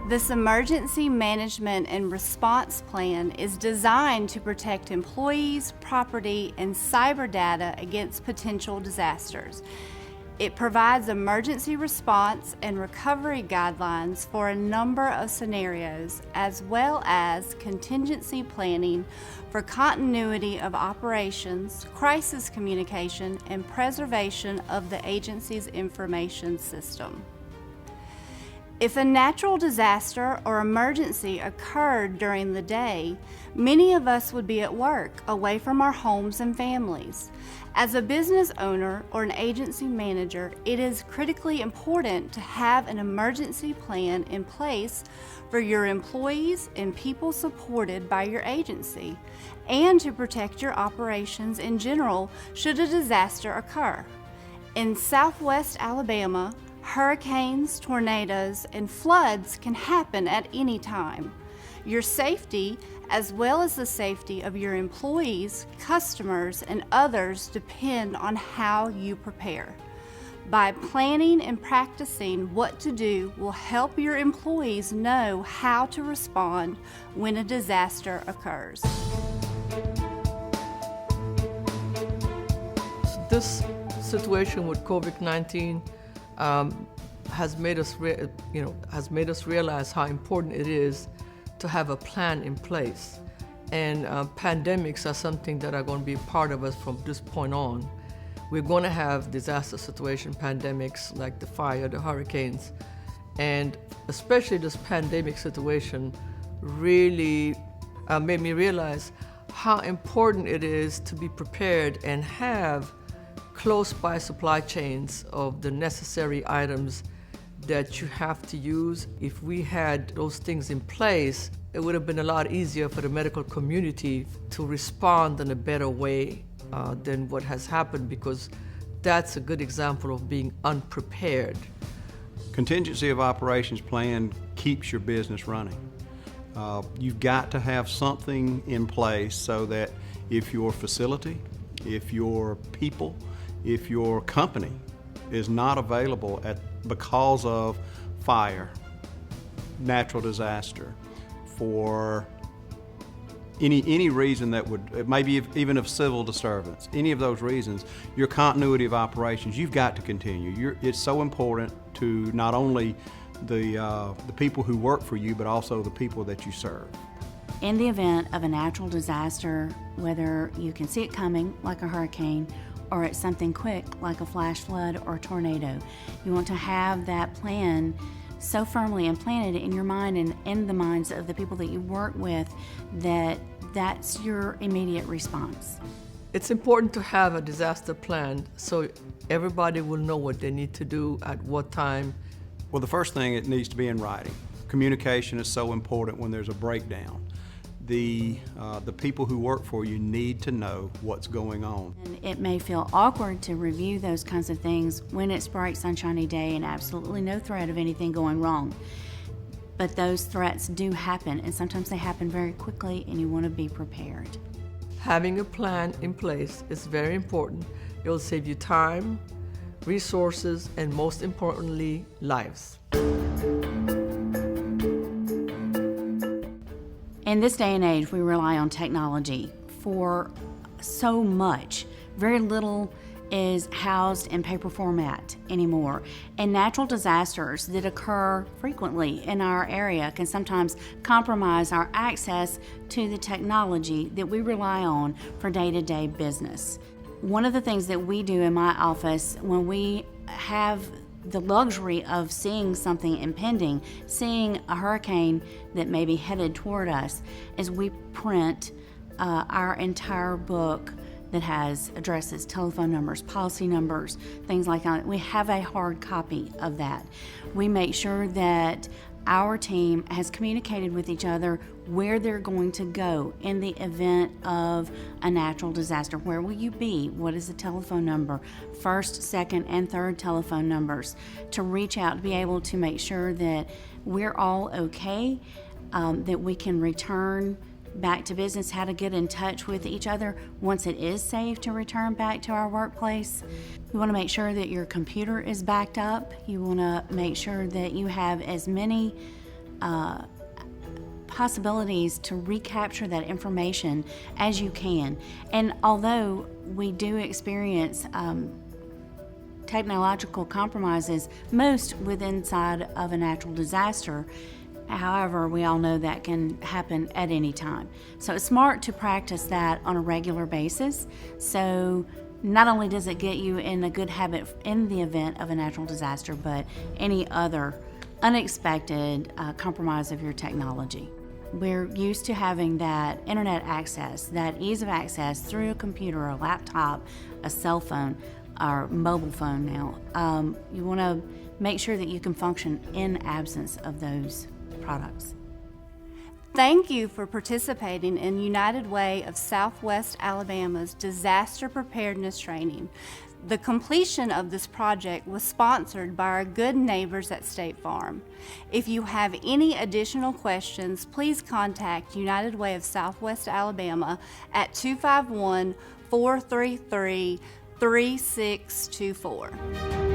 This emergency management and response plan is designed to protect employees, property, and cyber data against potential disasters. It provides emergency response and recovery guidelines for a number of scenarios, as well as contingency planning for continuity of operations, crisis communication, and preservation of the agency's information system. If a natural disaster or emergency occurred during the day, many of us would be at work, away from our homes and families. As a business owner or an agency manager, it is critically important to have an emergency plan in place for your employees and people supported by your agency, and to protect your operations in general should a disaster occur. In Southwest Alabama, hurricanes, tornadoes, and floods can happen at any time. Your safety, as well as the safety of your employees, customers, and others, depend on how you prepare. By planning and practicing what to do will help your employees know how to respond when a disaster occurs. This situation with COVID-19 has made us realize how important it is to have a plan in place. And pandemics are something that are going to be part of us from this point on. We're going to have disaster situation pandemics like the fire, the hurricanes, and especially this pandemic situation really made me realize how important it is to be prepared and have close by supply chains of the necessary items that you have to use. If we had those things in place, it would have been a lot easier for the medical community to respond in a better way than what has happened, because that's a good example of being unprepared. Contingency of Operations Plan keeps your business running. You've got to have something in place so that if your facility, if your people, if your company is not available because of fire, natural disaster, for any reason that would, maybe even of civil disturbance, any of those reasons, your continuity of operations, you've got to continue. It's so important to not only the people who work for you, but also the people that you serve. In the event of a natural disaster, whether you can see it coming, like a hurricane, or it's something quick, like a flash flood or a tornado, you want to have that plan so firmly implanted in your mind and in the minds of the people that you work with that that's your immediate response. It's important to have a disaster plan so everybody will know what they need to do at what time. Well, the first thing, it needs to be in writing. Communication is so important when there's a breakdown. The people who work for you need to know what's going on. And it may feel awkward to review those kinds of things when it's bright, sunshiny day and absolutely no threat of anything going wrong. But those threats do happen, and sometimes they happen very quickly, and you want to be prepared. Having a plan in place is very important. It will save you time, resources, and most importantly, lives. In this day and age, we rely on technology for so much. Very little is housed in paper format anymore. And natural disasters that occur frequently in our area can sometimes compromise our access to the technology that we rely on for day-to-day business. One of the things that we do in my office when we have the luxury of seeing something impending, seeing a hurricane that may be headed toward us, is we print our entire book that has addresses, telephone numbers, policy numbers, things like that. We have a hard copy of that. We make sure that our team has communicated with each other where they're going to go in the event of a natural disaster. Where will you be? What is the telephone number? First, second, and third telephone numbers to reach out to be able to make sure that we're all okay, that we can return back to business, how to get in touch with each other once it is safe to return back to our workplace. You want to make sure that your computer is backed up. You want to make sure that you have as many possibilities to recapture that information as you can. And although we do experience technological compromises, most within inside of a natural disaster, however, we all know that can happen at any time. So it's smart to practice that on a regular basis. So not only does it get you in a good habit in the event of a natural disaster, but any other unexpected compromise of your technology. We're used to having that internet access, that ease of access through a computer, a laptop, a cell phone, or mobile phone now. You want to make sure that you can function in absence of those products. Thank you for participating in United Way of Southwest Alabama's disaster preparedness training. The completion of this project was sponsored by our good neighbors at State Farm. If you have any additional questions, please contact United Way of Southwest Alabama at 251-433-3624.